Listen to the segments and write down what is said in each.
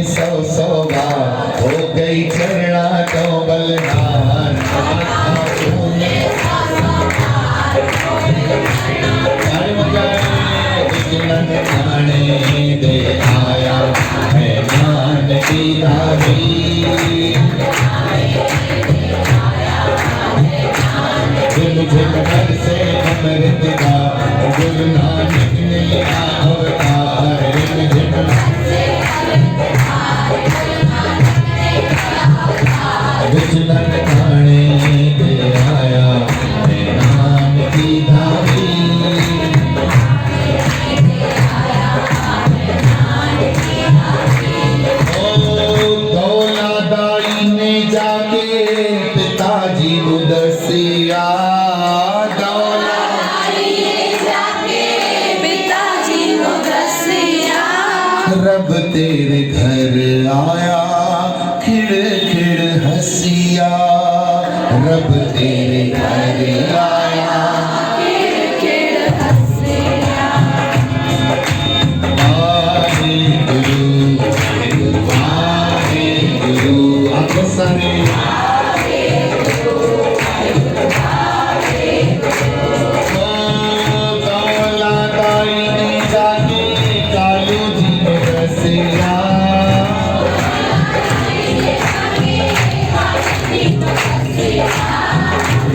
सौ सौ बार हो गई चरणा तो बलहार आंसू में खाने दे आया है ज्ञान की राही झुम झुम घर से अमृत का गुरु नानक ने अवतार विचलन खाने दे आया है नाम की धारी उदसिया पिताजी उदसिया रब तेरे घर आया खिड़ खिड़ हंसिया रब तेरे घर आया खिड़ खिड़ हंसिया वाहे गुरु आपको सारे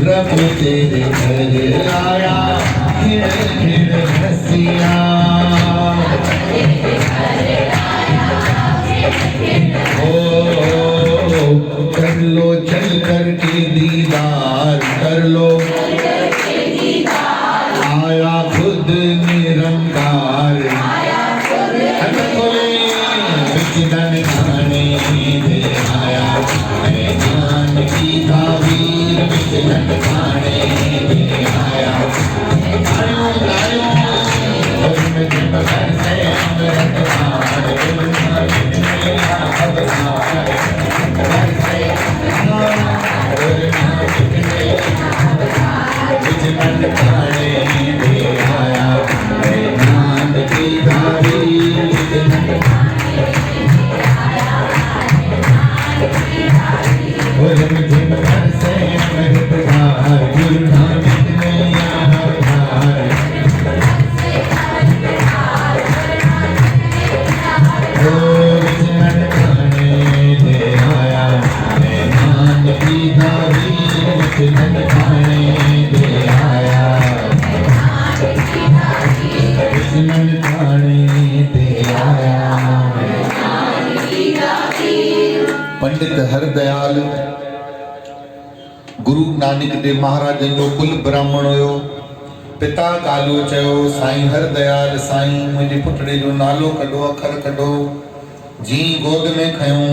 रब तेरे घर आया खिड़ खिड़ हंसिया ओ कर लो चल कर के दीदार कर लो आया खुद निरंकार विचलन खाने दे आया है ज्ञान की ताबीर विचलन खाने दे आया आयो आयो और मैं जब घर से अमृत पार गुरु नानक ने अवतार घर से गुरु नानक ने विचलन खाने दे आया है ज्ञान की ताबीर विचलन घर से अमृत पार गुरु नानक ने अवतार विचलन खाने दे आया है नाम की ताबीर विचलन खाने दे आया विचलन खाने दे आया। पंडित हरदयाल गुरु नानक देव महाराज जो कुल ब्राह्मण हुयो पिता कालो चयो साईं हरदयाल साईं मुझे पुटड़े जो नालो कढो अखर कढो जी गोद में खयूं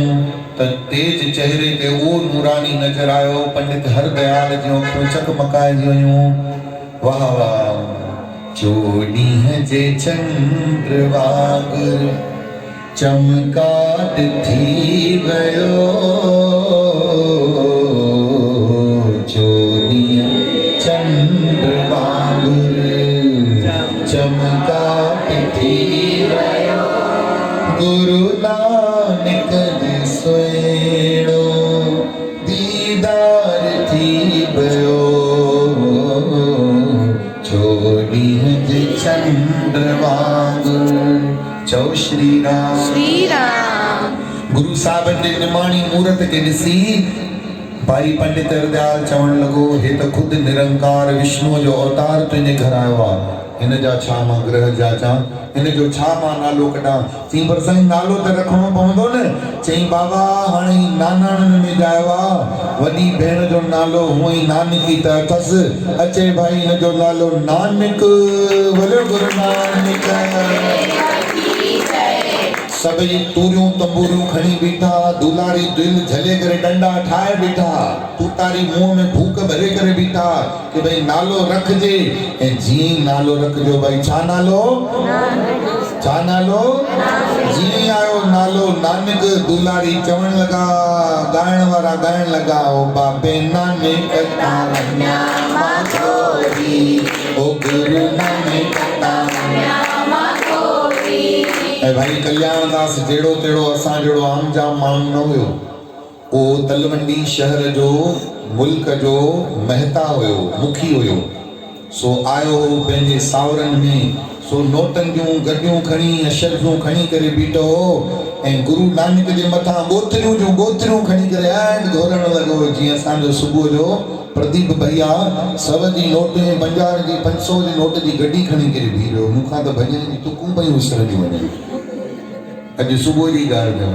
त तेज चेहरे ते वो नूरानी नजर आयो पंडित हरदयाल जो अखियूं चकमकाए हुयूं वाह वाह चोॾींहं जे चंद्र वांगुर चमकाट थी गयो चोॾींहं चंद्र वांगुर चमकाट थी गयो गुरु नानक जी सुहिणो दीदार थी वियो चोॾींहं जे चंद्र वांगुर चौ श्री राम गुरु साहब ने निमाणी मूरत के ॾिसी भाई पंडित हरदयाल चवण लॻो हे त खुद निरंकार विष्णु जो अवतार तुंहिंजे घर आयो आहे हिन जा छा मां ग्रह जाचा हिन जो छा मां नालो कढां चई पर साईं नालो त रखणो पवंदो न चई बाबा हाणे नानाणनि में ॼायो आहे वॾी भेण जो नालो हूअं ई नानकी त अथसि अचे भाई हिन जो नालो नानक बोलो गुरु नानक सभई तूरियूं तंबूरियूं खणी बीठा दुलारी दिल झले करे डंडा ठाए बीठा तूतारी मुंह में भूख भरे करे बीठा कि भाई नालो रखजे ऐं जी नालो रखजो भाई छा नालो जी आयो नालो नानक दुलारी चवण लगा गायण वारा गायण लगा ओ बाबे नानक तावन्या माथोरी ओ गुरु नानक तावन्या माथोरी ऐं भाई कल्याणदास जहिड़ो तहिड़ो असां जहिड़ो आम जाम माण्हू न हुयो। उहो तलवंडी शहर जो मुल्क जो महता हुयो, मुखी हुयो। सो आयो हो पंहिंजे सावरनि में, सो नोटनि जूं गड्डियूं खणी अशरफूं खणी करे बीठो हो ऐं गुरु नानक जे मथां गोथरियूं खणी करे ऐं घोरण लॻो। जीअं असांजो सुबुह जो प्रदीप भैया 100 जी नोट ऐं 50 जी 500 जी नोट जी गड्डी खणी करे बीह रहियो। मूंखां त भॼन जी तुकूं पयूं विसरंदियूं वञनि। अॼु सुबुह जी ॻाल्हि कयो,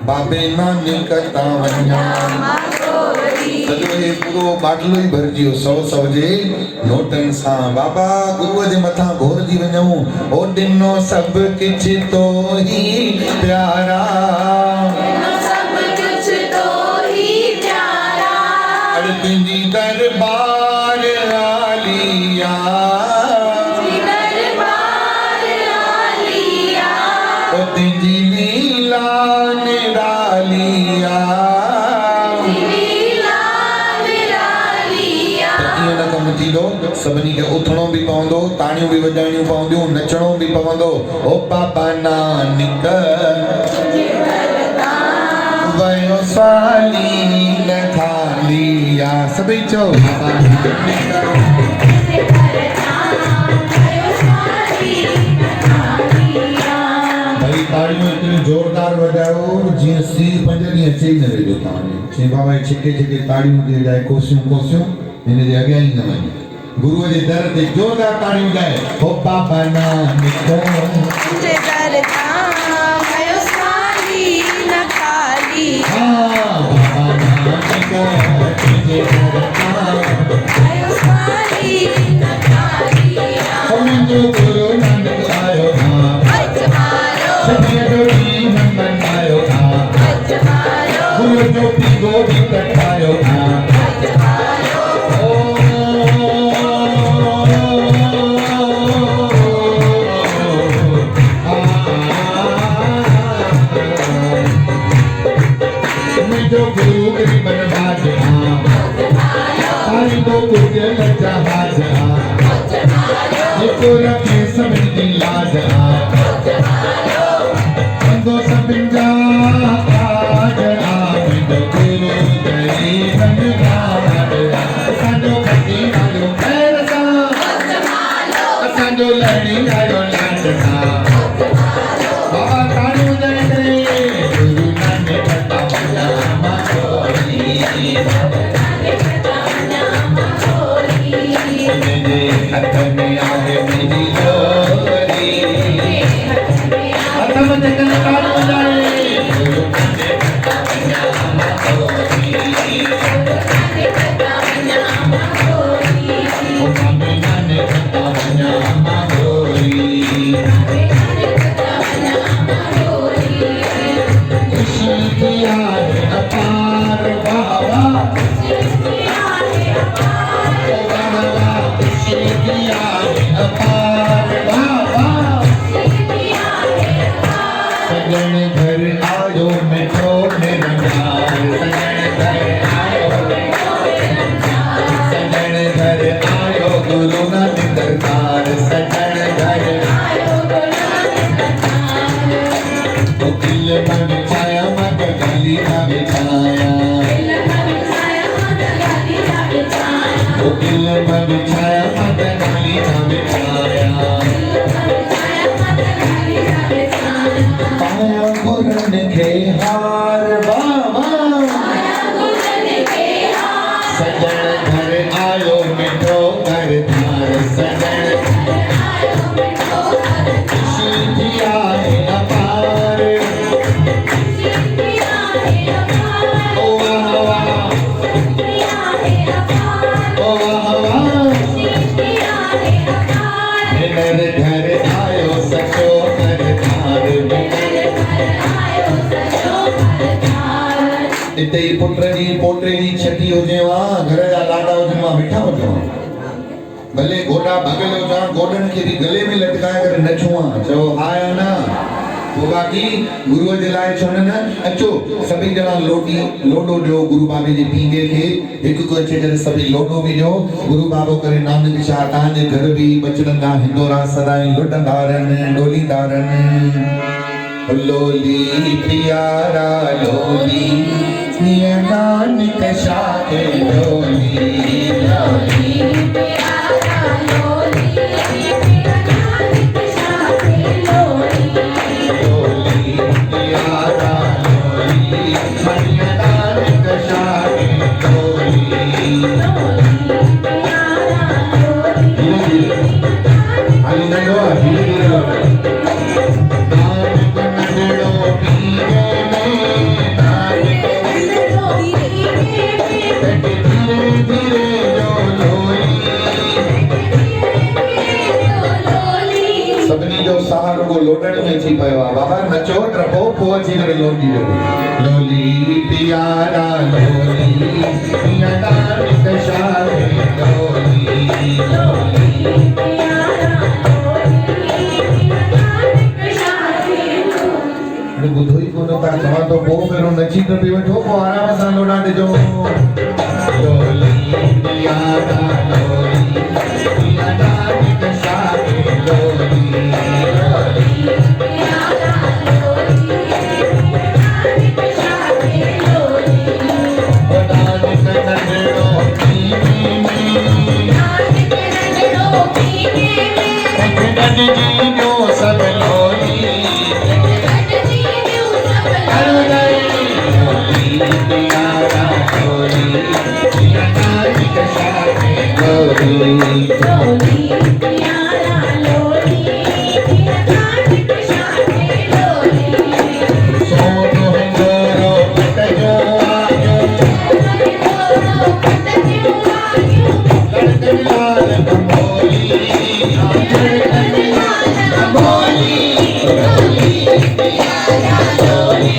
बाबे नानक तां वञा सॼो हे पूरो बाटलो ई भरिजी वियो 100 जे नोटनि सां। बाबा गुरुअ जे मथां घोरजी वञूं। ओ ॾिनो सभु कुझु तो ही प्यारा, सब कुछ तो ही प्यारा, अड़ तुंहिंजी दरबार आलिया, दरबार आलिया, ओ तुंहिंजी लीला निरालिया। लीला निरालिया। ईअं न कमु थींदो, सभिनी खे उथणो बि पवंदो, ताड़ियूं बि वॼाइणियूं पवंदियूं, नचणो बि पवंदो। ओ बाबा नानक वयो साली न खालिया, सभई चओ बाबा भाई ताड़ियूं इतनी जोरदार वॼायो जीअं सीर 5 ॾींहं अचे ई न वेठो तव्हांजो। चई बाबा छिके छिके ताड़ियूं जे वॼाए कोसियूं हिन जे अॻियां ई न वञे। गुरुअ जे दर ते जोरदार ताड़ियूं वॼाए। हो बाबा नानक तुझे दर तां भयो साली न खाली, हाँ बाबा नानक तुझे दर तां भयो साली न खाली। मुंहिंजो गुरु नानक आयो हाँ, अजमारो सॼे डोरी नंदन आयो हाँ, अजमारो गुरु जो पीगो बि कटायो हाँ। अजमारो मुझो गुरु गरीबन बाज हाँ, सारी दो कुजल जहाज हाँ, जेको रखे सभिनी जी लाज हाँ, कंदो सभिनी जा काज हाँ। मुझो गुरु गरीबन बाज हाँ, असांजो खटी आयो खैर सां, असांजो लड़ी आयो लाड सां। बाबा ताड़ियूं वॼाए करे गुरु नानक तां वञा मां चोरी, मुंहिंजे हथ में आहे मुंहिंजी लोरी, हथ में जेकॾहिं ताड़ियूं वॼाए गुरु नानक तां वञा मां चोरी, ओ बाबे नानक तां वञा मां चोरी। खुशी की आहे अपार बाबा, ओ बाबा खुशी की आहे अपार बाबा, सजन घर आयो मिठो निरंकार, सजन घर आयो, सजन घर आयो गुरु नानक दरबार, सजन घर ओ दिल में बिछाया मत गली का बिछाया, ओ दिल में बिछाया मत गली का बिछाया। पाया गुरन के हार बाबा, सजन घर आयो मिठो घर धार, सजन खुशी की आहे अपार, ओ वाह वाह, ओ वाह वाह, हिनर घर आयो सचो घर धार। इते ई पुट जी पोटे जी छठी हुजे वहां, घर जा लाडा हुजनि वहां बीठा हुजो, भले गोॾा भॻल हुजनि, गोॾनि खे बि गले में लटकाए करे नचूं हां, चओ हाय ना वो बाकी गुरुअ जे लाइ चवनि न अचो सभी ॼणा लोडो ॾियो गुरु बाबे जे पींगे खे हिकु को अचे करे सभी लोडो बि ॾियो गुरु बाबो करे नानक शाह तव्हांजे घर बि बचड़ंदा हिंदोरा सदाई लुटंदा रहनि डोलींदा रहनि लोली प्यारा लोली ये नानक शाह के लोली लोली प्यारा लोली मेरा नानक शाह के लोली लोली प्यारा लोली ये नानक शाह के लोली लोली प्यारा लोली Ali nando धीरे धीरे नानक नंदड़ो पीरे में नानक धीरे धीरे जो लोली सभिनी जो सहारो को लोटण में अची पियो आहे बाबा नचो टपो पोइ अची करे लोटी ॾियो लोली प्यारा लोली पिया नानक शाह के लोली लोली प्यारा लोली मेरा नानक शाह के लोली ॿुधो ई कोन था चवां थो पोइ पहिरियों नची टपी वठो पोइ आराम सां लोॾा ॾिजो लोली प्यारा लोली पिया नानक शाह के लोली लोली प्यारा लोली मेरा नानक शाह के लोली नानक नंदड़ो पीरे में नानक नंदड़ो पीने में गॾ जीजो सभु लोली गॾ जी ॾियूं सब लोली प्यारा लोली पिया नानक शाह के लोली लोली प्यारा लोली मेरा नानक शाह के लोली सोनो हिंदोरो पटजो आयो दोनो पट जियूं आयूं लड़कन लाल कंबोली लड़कन लाल कंबोली लोली प्यारा लोली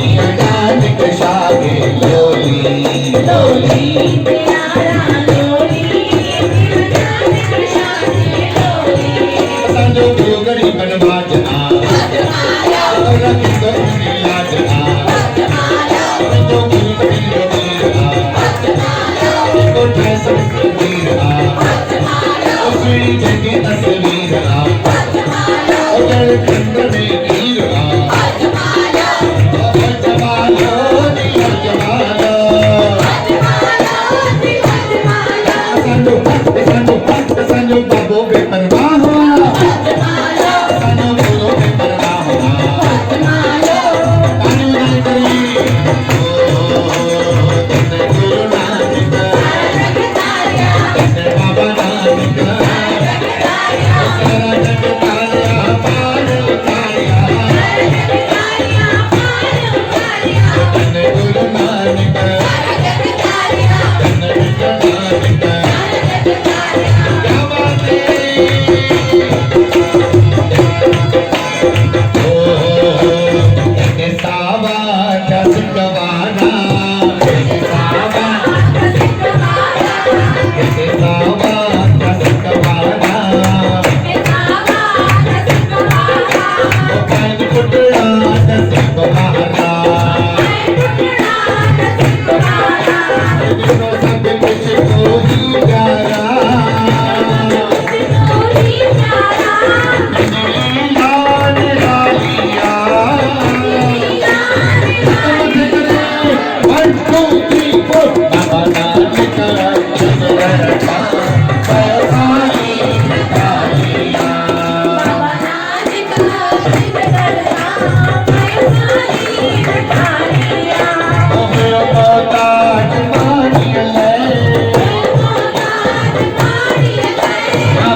पिया नानक शाह के लोली लोली प्यारा लोली मेरा नानक शाह के लोली असांजो गुरु गरीबन बाजना अजमाया रखी तो उनकी लाजना अजमाया असांजो गुरु गरीब वीरा अजमाया को ठैसन वीरा अजमाया उसरी जगे तस्वीरा अजमाया उजड़ खंड में वीरा अजमाया अजमालो दिया जमालो अजमाया अजमाया असांजो बाबो बेपरवाह हुआ अजमाया असांजो गुरु बेपरवाह हुआ अजमाया तालियूं ॾेई करे धन गुरु नानक जगतारिया धन बाबा नानक जगतारिया सारा जग तारिया पार उतारिया जगतारिया पार उतारिया धन गुरु नानक जगतारिया धन विष्णु नानक जगतारिया क्या बात है सावा क्या सुखवाना सावा क्या सुखवाना पान कुटड़ा नसीब महारा दिलो सब कुछ को ही प्यारा लाल लालिया one two three four Baba Nanak Chandratal पैसाई Kaliya मेरो ताज मानिए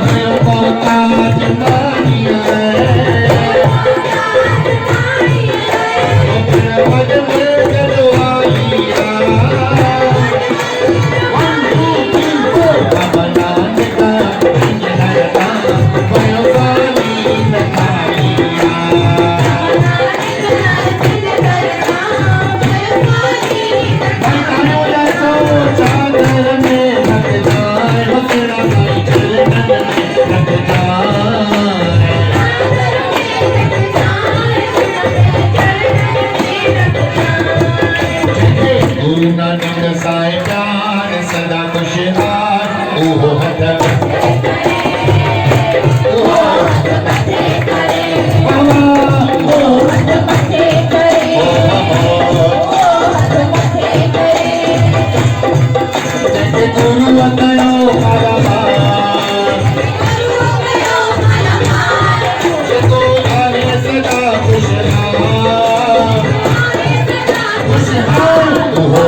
मेरो ताज मानिए मेरो मज में जलवालिया one two three four Baba Nanak Chandratal पैसाई Kaliya चादर में लग जाए बकरा भाई चल लग जाए गुरु नानक साए प्यार सदा खुशहाल ओहो हथ गुरु अतयो जगो धारे सदा खुशहाल खुशहाल ओहो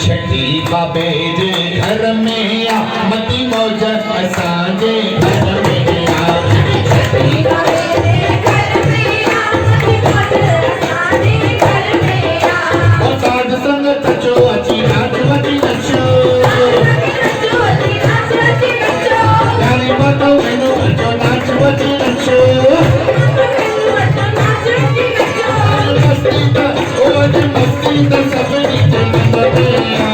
छठी बाबे जे घर में आ मती मौज असांजे घर में आ छठी बाबे जे घर में आ मती मौज असांजे घर में आ ओ साध संगत चो अची नाच वची नचो यारी मातो वेनो अचो नाच वची नचो मस्ती ता ओ अज मस्ती ता सभनी जन्नत में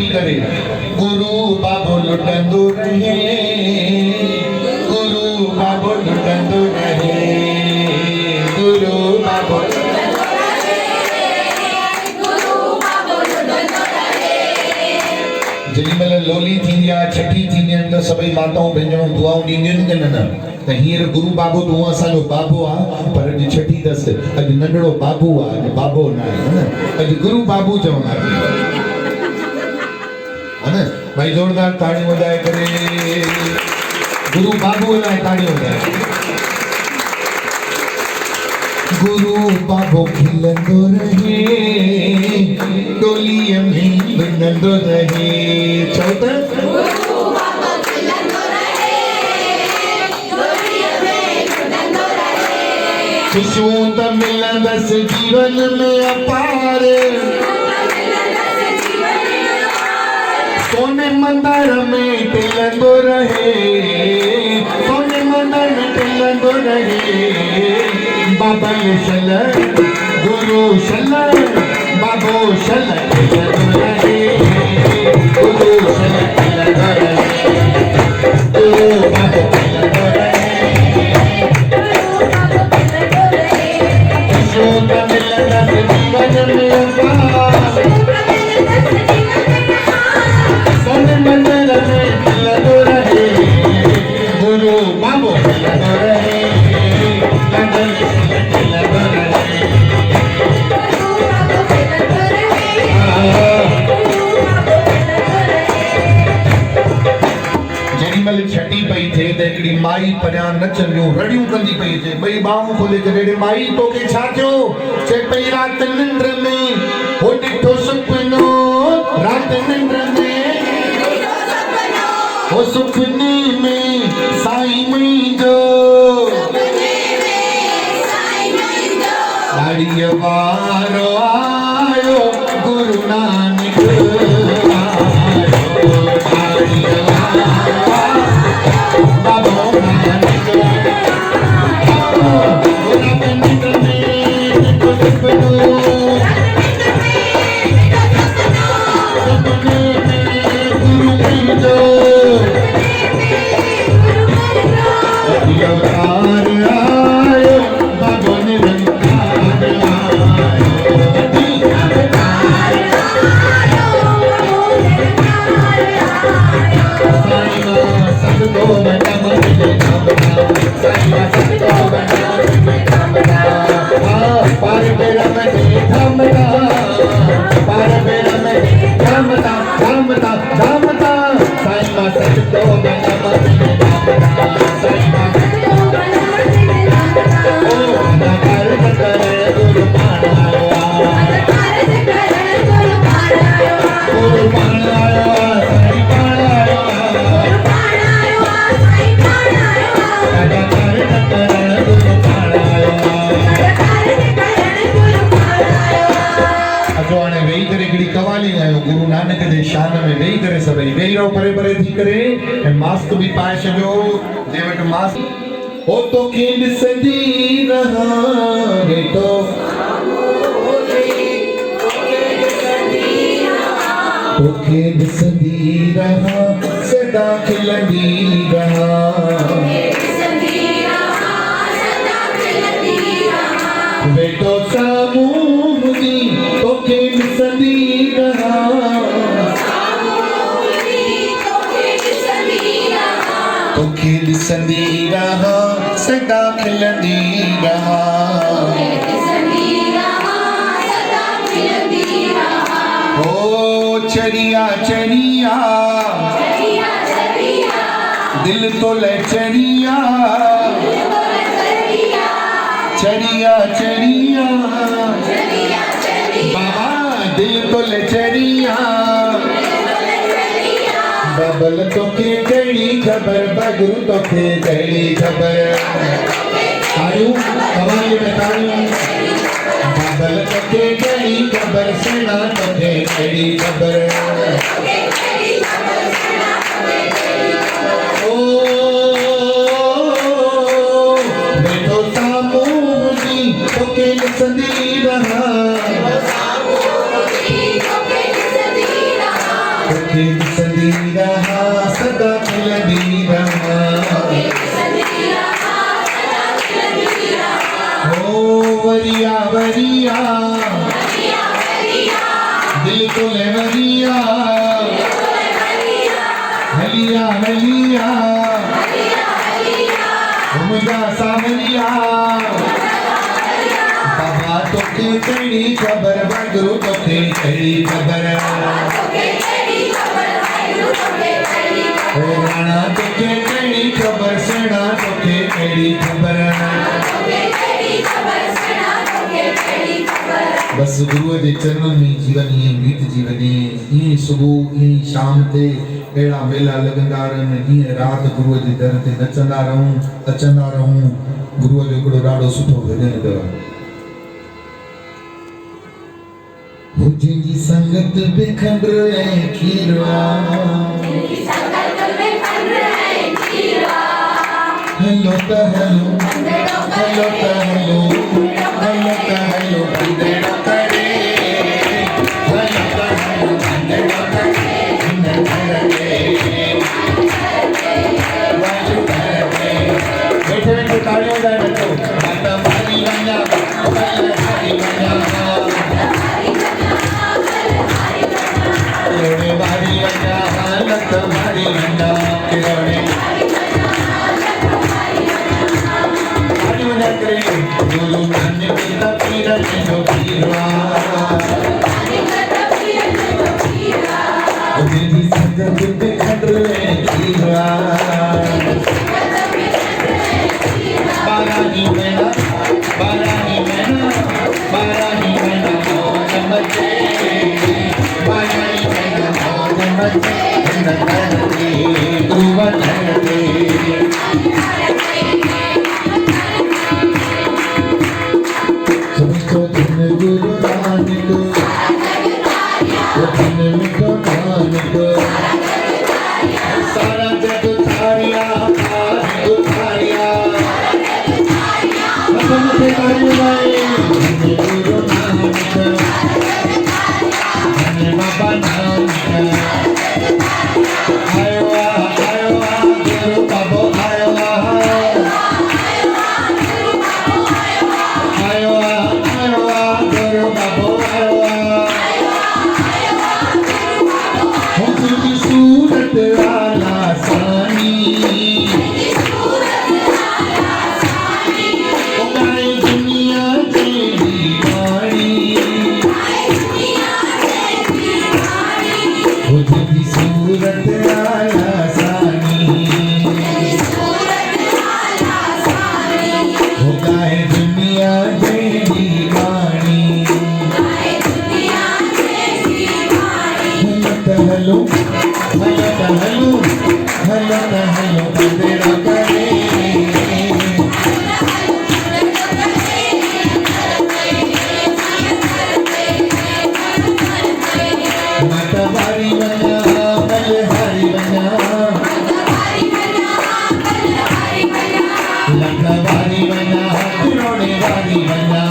पी करे गुरु बाबो लुटंदो रहे गुरु बाबो लुटंदो रहे गुरु बाबो जेॾीमहिल लोली थींदी आहे छठी थींदी आहिनि त सभई माताऊं भेनरूं दुआऊं ॾींदियूं आहिनि की न त हींअर गुरु बाबो तूं असांजो बाबो आहे पर अॼु छठी अथसि अॼु नंढड़ो बाबू आहे अॼु बाबो न आहे न अॼु गुरु बाबू चवंदासीं है न भाई जोरदार ताड़ी वजाए करे गुरु बाबू लाइ ताड़ी वजाए गुरु बाबो खिलंदो रहे डोलीअ में लुटंदो रहे चओ त खुशबू त मिलंदसि जीवन में अपार सोने मंदिर में टिलंदो रहे सोने मंदिर में टिलंदो रहे बाबा सल गुरु सल बाबो सल टिलंदो रहे गुरु सल टिलंदो रहे गुरु बाबो टिलंदो रहे सोने मिलंदसि जीवन में अपार सोने मंदिर में टिलंदो रहे गुरु बाबो टिलंदो रहे जेॾीमहिल छठी पई थिए त हिकिड़ी माई परियां नचंदियूं रड़ियूं कंदी पई अचे ॿई ॿाहूं खोले करे माई तोखे छा थियो चए पई राति निंड में हो ॾिठो सुपिनो राति निंड में हो सुपने में साईं मुंहिंजो दाढ़ीअ वारो आयो गुरु नानक आयो बाबो नानक राति निंड में ॾिठो सुपिनो सुपने में गुरु मुंहिंजो अवतार आयो बाबो निरंकार आयो सतगो बनम नाम साईं सतगो बनम पार बेरा में थमता पार बेरा में थमता थमता थमता साईं सतगो बनम साईं गुरु नानक जे शान में वेही करे सभई वेही रहो परे परे थी करे ऐं मास्क बि पाए छॾियो जे वटि मास्क हो तोखे ॾिसंदी रहां वेठो तोखे ॾिसंदी रहां सदा खिलंदी रहां वेठो साम्हूं मुंहिंजी तोखे ॾिसंदी रहां तोखे ॾिसंदी रहां सदा खिलंदी रहां ओ चरिया चरिया दिल तो ले चरिया चरिया चरिया बाबा दिल तो ले चरिया बबल तोखे कहिड़ी ख़बर बगरू तोखे कहिड़ी ख़बर ताड़ियूं कवाली में ताड़ियूं बबल तोखे कहिड़ी ख़बर सेना तोखे कहिड़ी ख़बर ओ वेठो साम्हूं मुंहिंजी तोखे ॾिसंदी रहां वरिया वरिया वरिया वरिया दिल को ले वरिया हलिया हलिया वरिया वरिया मुझा सावलिया बाबा तो के कड़ी खबर वागुरु तो के कड़ी खबर तोके कड़ी खबर वाहिगुरु तोके कड़ी खबर राणा तो के कड़ी खबर सेना तो के कड़ी खबर तोके कड़ी खबर सेना तोके कड़ी खबर बस गुरु के चरणों में जीवन ये बीत जीवन ये सुबह ये शाम ते एड़ा मेला लगंदा रहन ये रात गुरु जे दर ते नचंदा रहूं अचंदा रहूं गुरु जो हिकिड़ो ॾाढो सुठो भॼन अथव जंहिंजी संगत बिखंड्र ऐं खीरवा संगत में खंड है जीवा हलो त हलो अंधेड़ो हलो त हलो हलो त हलो अंधेड़ो करे हलो त हलो अंधेड़ो करे इन घर में वाजू घर में बैठे बैठे तालियों बजाए बच्चों माता मारी वञा मारी वञा किरोड़े मारी वञा लत मारी वञा किरोड़े मारी वञा करे गुरु नानक दा पीर जो पीरवा जंहिंजी संगत में खंड्र ऐं खीरवा बारानी मैना बारानी मैना मौज मचे बारानी मैना मौज मचे हिन घर ते गुरु वचन ते समझो धन गुरु नानक धन मिठो नानक सारा जग थारिया थारिया हम ते करवाए गुरु नानक धन बाबा नानक आयो गुरु बाबो आयो गुरु बाबो आयो सूरत वाला सानी उगाए दुनिया तेरी वाणी उजली सूरत वाला सानी उगाए दुनिया तेरी वाणी हलो हलो अंधेरा करे माता बारी वञा बलिहारी वञा लखा बारी वञा किरोड़े बारी वञा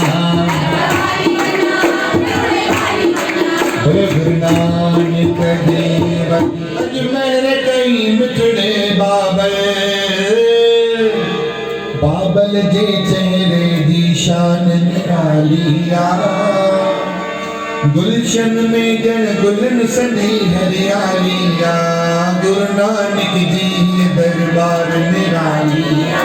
बोले गुरु नानक देव अज मेरे कई मिठड़े बाबल जे चेहरे दी शान निरालिया गुलशन में जन गुलन सदी हरियालिया गुरु नानक जी दरबार निरालिया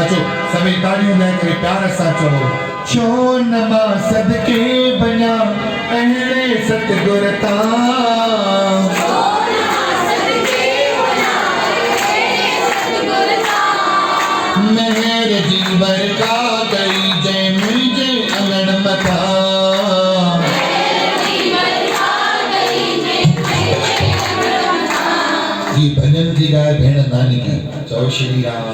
अचो सभी तालियों लेकर प्यार सा चलो छो नमा सदके बना अहले सतगुर ता मेहर जीवर का गई जय मुझे अंगन मथा जी भजन जी गाय भेण नानकी चौ श्री राम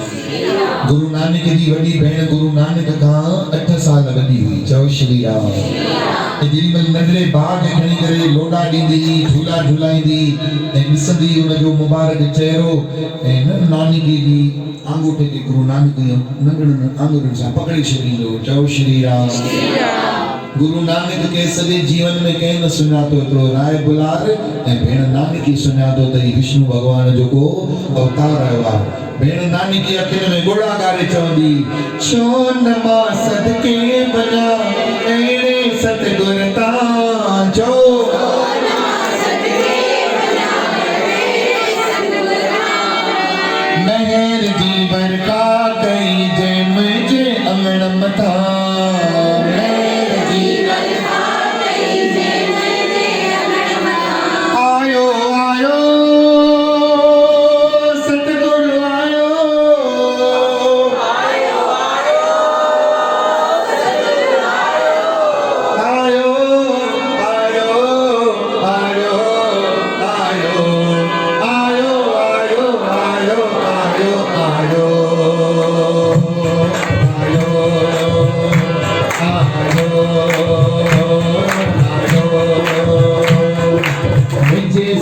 गुरु नानक जी वडी भेण गुरु नानक का 8 साल वडी हुई चौ श्री राम जेडी मल नजरे बाग खणी करे लोडा दींदी झूला झूलाईंदी ऐं ॾिसंदी उन जो मुबारक चेहरो ऐं नानकी जी आंगूठे के गुरु नानक नंगड़न आंगुरन सां पकड़ी छॾींदो चौ श्री राम गुरु नानक के सभी जीवन में कहीं न सुञातो तो राय बुलार ऐं भेण नानकी सुञातो त विष्णु भगवान जो को अवतार आयो आहे। भेण नानकी अखियुनि में ॻोढ़ा ॻारे चवंदी छो न मां सदके वञा अहिड़े सतगुर तां जो महर जी बरका कई जय मुझे अंगण मथा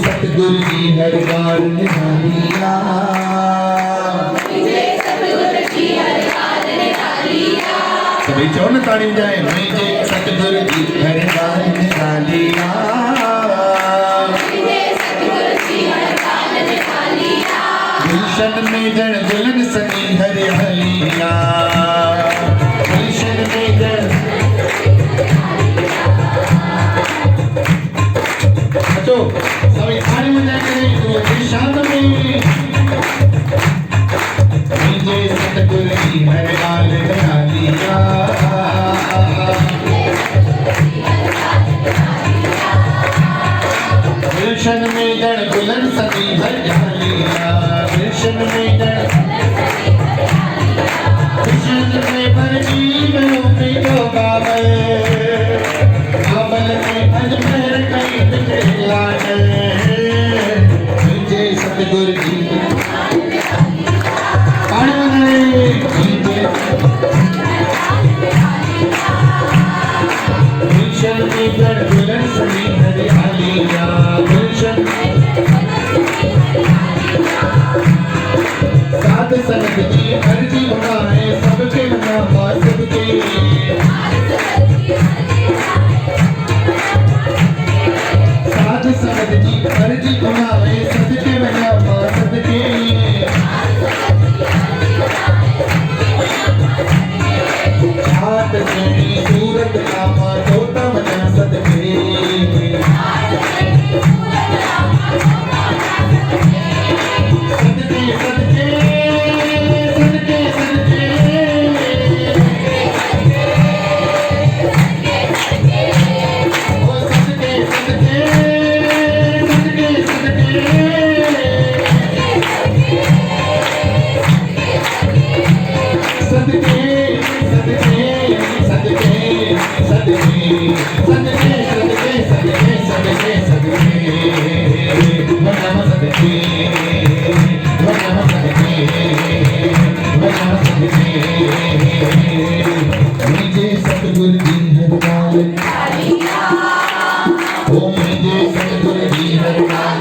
सतगुरु जी हर बार निहालिया सभी चो न ताड़ी जाए मुझे सतगुरु जी हर बार निहालिया गुलशन में जड़ दुल्हन सनी हरियालिया गुलशन में जड़ बच्चों सभी थाली में जाके शांत में मुझे सतगुरु की हर गाल निहालिया गुलशन में जड़ दुल्हन सनी हरियालिया गुलशन में जड़ गुलशन में भरती में जो बाबल बाबल में अजमेर कई बिखरा मुझे सतगुरु जी गुलशन में जड़ दुल्हन सनी हरियालिया गुलशन साध संगत की अर्जी बनाए सबके नामा सबके साध संगत की अर्जी बनाए सबके नामा सबके हाथ से सूरत कामा तोता मना सदके सदके सदके सदके सदके ओ सदके सदके सदके सदके सदके सतगुरु जी हर गाल ओ मुझे सतगुरु जी हर गाल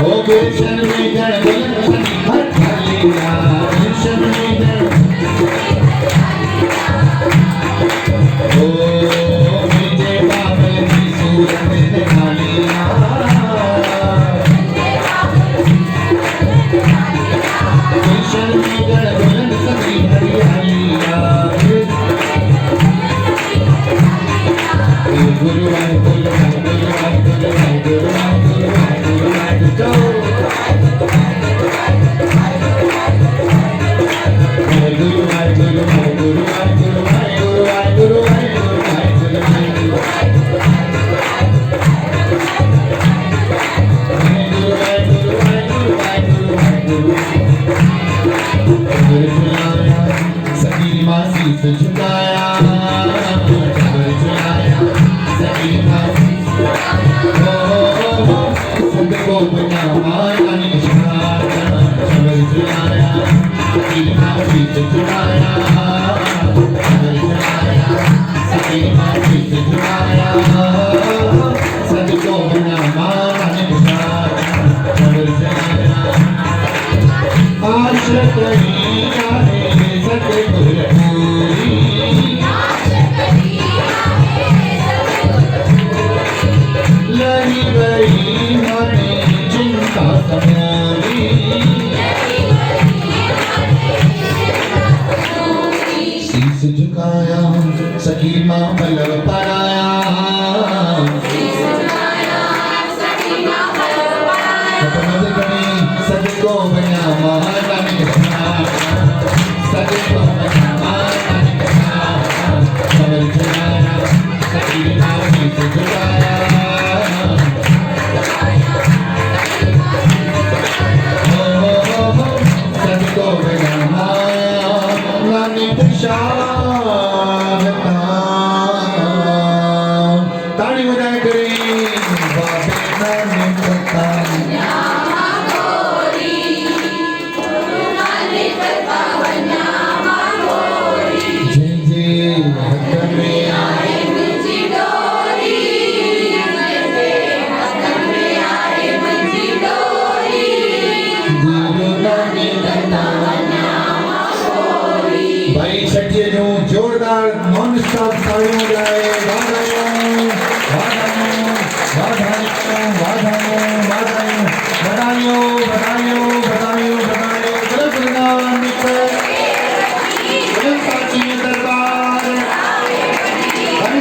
ओ गुलशन में जड़ दुल्हन हर गालिया गुलशन में जड़ ओ मुझे बाबल की सूरत निहालिया गुलशन में जड़ दुल्हन सनी हरियालिया गुरुवार गुरुवार गुरुवार गुरुवार गुरुवार गुरुवार गुरुवार जो गुरुवार गुरुवार गुरुवार गुरुवार गुरुवार गुरुवार सभी मासी से झुकाया सभी मासी सबको बना माया निशाना चल चलाया सभी मासी से झुकाया सभी मासी से झुकाया सबको बना माया निशाना चल चलाया आश्रय सतगुरु पूरी समझ गई सबको बना महान सबको बना महान समझ जुड़ाया सभी भावी से जुड़ाया सबको बना महान शाहता ताली बजाए करें बाबे नानी